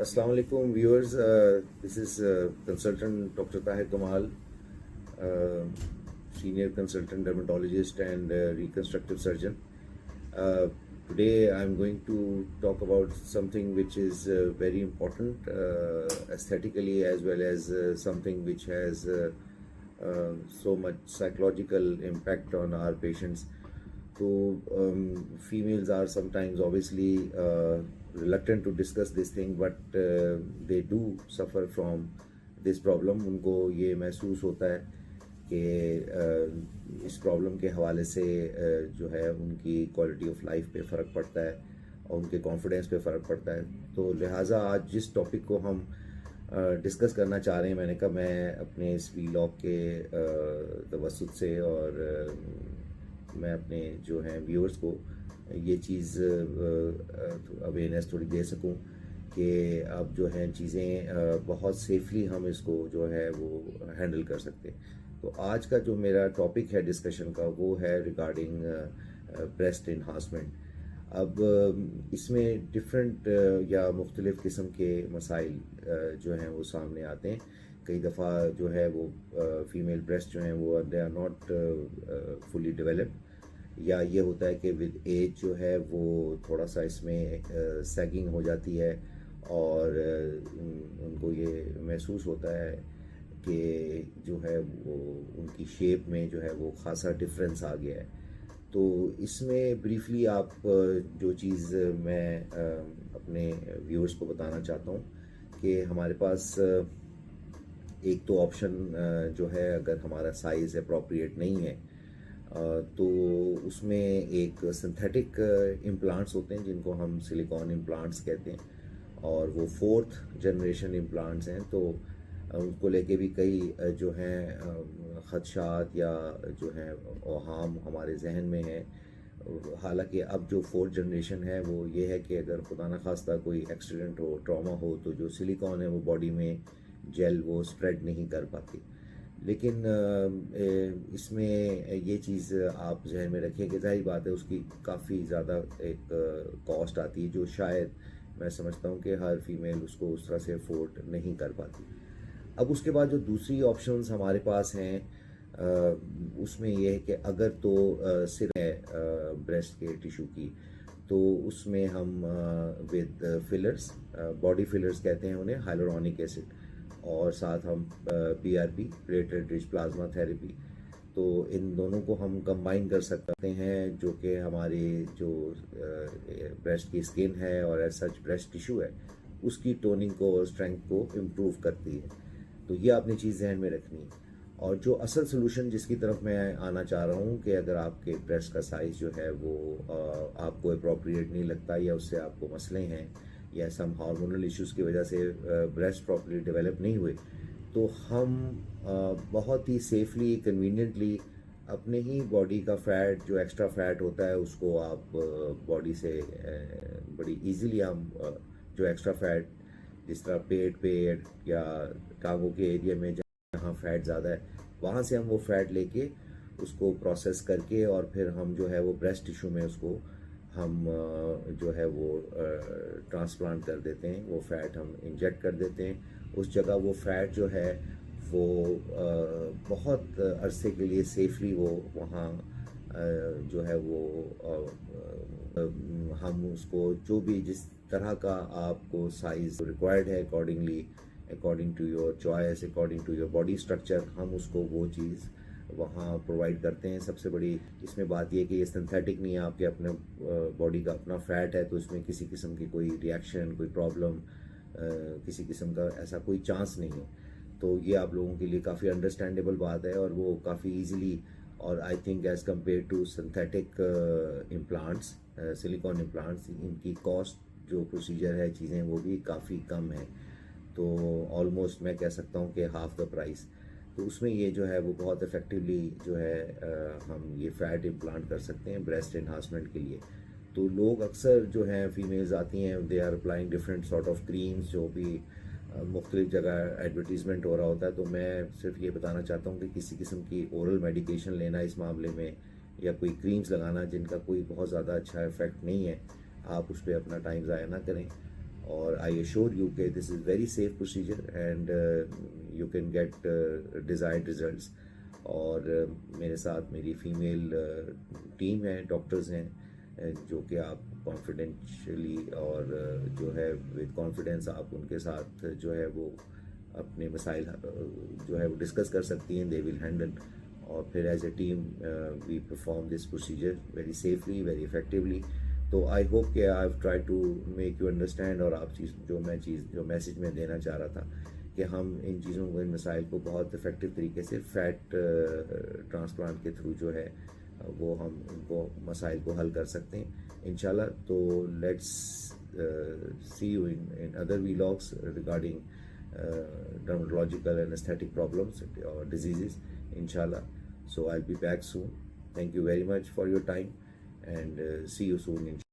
Assalamu alaikum viewers. This is consultant Dr. Tahir Kamal, uh, senior consultant dermatologist and reconstructive surgeon. Today I'm going to talk about something which is very important aesthetically, as well as something which has so much psychological impact on our patients. So females are sometimes obviously reluctant to discuss this thing, but they do suffer from this problem. उनको ये महसूस होता है कि इस problem के हवाले से जो है उनकी क्वालिटी ऑफ लाइफ पे फ़र्क पड़ता है और उनके कॉन्फिडेंस पे फ़र्क पड़ता है. तो लिहाजा आज जिस टॉपिक को हम डिस्कस करना चाह रहे हैं, मैंने कहा मैं अपने इस वीलॉग के तवस्सुत से और मैं अपने जो हैं व्यूअर्स को ये चीज़ अवेयरनेस थोड़ी दे सकूं कि अब जो हैं चीज़ें बहुत सेफली हम इसको जो है वो हैंडल कर सकते हैं. तो आज का जो मेरा टॉपिक है डिस्कशन का वो है रिगार्डिंग ब्रेस्ट इन्हांसमेंट. अब इसमें डिफरेंट या मुख्तलिफ़ किस्म के मसाइल जो हैं वो सामने आते हैं. कई दफ़ा जो है वो फीमेल ब्रेस्ट जो हैं वो they are not fully developed, या ये होता है कि विद एज जो है वो थोड़ा सा इसमें सैगिंग हो जाती है और उनको ये महसूस होता है कि जो है वो उनकी शेप में जो है वो खासा डिफरेंस आ गया है. तो इसमें ब्रीफली आप जो चीज़ मैं अपने व्यूअर्स को बताना चाहता हूँ कि हमारे पास एक तो ऑप्शन जो है, अगर हमारा साइज़ अप्रोप्रिएट नहीं है तो उसमें एक सिंथेटिक इम्प्लांट्स होते हैं जिनको हम सिलिकॉन इम्प्लांट्स कहते हैं, और वो 4th जनरेशन इम्प्लांट्स हैं. तो उनको लेके भी कई जो हैं खदशात या जो हैं ओहाम हमारे जहन में है. हालांकि अब जो 4th जनरेशन है वो ये है कि अगर खुदा न खास्ता कोई एक्सीडेंट हो, ट्रॉमा हो, तो जो सिलिकॉन है वो बॉडी में जेल वो स्प्रेड नहीं कर पाती. लेकिन इसमें ये चीज़ आप जहन में रखें कि ज़ाहिर बात है उसकी काफ़ी ज़्यादा एक कॉस्ट आती है, जो शायद मैं समझता हूँ कि हर फीमेल उसको उस तरह से अफोर्ड नहीं कर पाती. अब उसके बाद जो दूसरी ऑप्शंस हमारे पास हैं उसमें यह है कि अगर तो सिर्फ है ब्रेस्ट के टिश्यू की, तो उसमें हम विद फिलर्स, बॉडी फिलर्स कहते हैं उन्हें, हाइलुरोनिक एसिड, और साथ हम PRP, platelet rich plasma therapy, तो इन दोनों को हम कंबाइन कर सकते हैं, जो कि हमारे जो ब्रेस्ट की स्किन है और एज सच ब्रेस्ट टिश्यू है उसकी टोनिंग को और स्ट्रेंथ को इम्प्रूव करती है. तो ये आपने चीज़ ध्यान में रखनी है. और जो असल सोल्यूशन जिसकी तरफ मैं आना चाह रहा हूँ कि अगर आपके ब्रेस्ट का साइज़ जो है वो आपको अप्रोप्रिएट नहीं लगता, या उससे आपको मसले हैं, या सम हार्मोनल इश्यूज़ की वजह से ब्रेस्ट प्रॉपर्ली डेवलप नहीं हुए, तो हम बहुत ही सेफली, कन्वीनियंटली अपने ही बॉडी का फ़ैट, जो एक्स्ट्रा फ़ैट होता है, उसको आप बॉडी से बड़ी इजीली हम जो एक्स्ट्रा फ़ैट, जिस तरह पेट पे या टांगों के एरिया में जहाँ फ़ैट ज़्यादा है, वहाँ से हम वो फ़ैट लेके उसको प्रोसेस करके और फिर हम जो है वो ब्रेस्ट टिश्यू में उसको हम जो है वो ट्रांसप्लांट कर देते हैं. वो फ़ैट हम इंजेक्ट कर देते हैं. उस जगह वो फ़ैट जो है वो बहुत अरसे के लिए सेफली वो वहाँ जो है वो हम उसको जो भी जिस तरह का आपको साइज़ रिक्वायर्ड है, according to your choice, according to your body structure, हम उसको वो चीज़ वहाँ प्रोवाइड करते हैं. सबसे बड़ी इसमें बात यह कि ये सिंथेटिक नहीं है, आपके अपने बॉडी का अपना फ़ैट है, तो इसमें किसी किस्म की कोई रिएक्शन, कोई प्रॉब्लम, किसी किस्म का ऐसा कोई चांस नहीं है. तो ये आप लोगों के लिए काफ़ी अंडरस्टैंडेबल बात है, और वो काफ़ी ईजीली, और I think as compare to synthetic implants, silicone implants, इनकी कॉस्ट, जो प्रोसीजर है, चीज़ें वो भी काफ़ी कम है. तो ऑलमोस्ट मैं कह सकता हूँ कि हाफ द प्राइस. तो उसमें ये जो है वो बहुत इफ़ेक्टिवली जो है हम ये फ़ैट इम्प्लांट कर सकते हैं ब्रेस्ट इन्हांसमेंट के लिए. तो लोग अक्सर जो हैं फीमेल्स आती हैं, they are applying different sort of creams, जो भी मुख्तलिफ जगह एडवर्टीज़मेंट हो रहा होता है. तो मैं सिर्फ ये बताना चाहता हूँ कि किसी किस्म की ओरल मेडिकेशन लेना इस मामले में, या कोई क्रीम्स लगाना जिनका कोई बहुत ज़्यादा अच्छा इफ़ेक्ट नहीं है, आप उस पर अपना टाइम ज़ाया ना करें. اور آئی ایشور یو کہ this is very safe procedure and you can get desired results. اور میرے ساتھ میری فیمیل ٹیم ہے، ڈاکٹرز ہیں جو کہ آپ کانفیڈینشلی اور جو ہے ود کانفیڈینس آپ ان کے ساتھ جو ہے وہ اپنے مسائل جو ہے وہ ڈسکس کر سکتی ہیں. They will handle. اور پھر as a team we perform this procedure very safely, very effectively. تو آئی ہوپ کہ I have try to make you understand. اور آپ جو میسیج میں دینا چاہ رہا تھا کہ ہم ان چیزوں کو، ان مسائل کو بہت افیکٹو طریقے سے فیٹ ٹرانسپلانٹ کے تھرو جو ہے وہ ہم ان کو مسائل کو حل کر سکتے ہیں انشاءاللہ. تو let's see you in other vlogs regarding dermatological and aesthetic problems or diseases inshallah. So I'll be back soon. Thank you very much for your time and see you soon inshallah.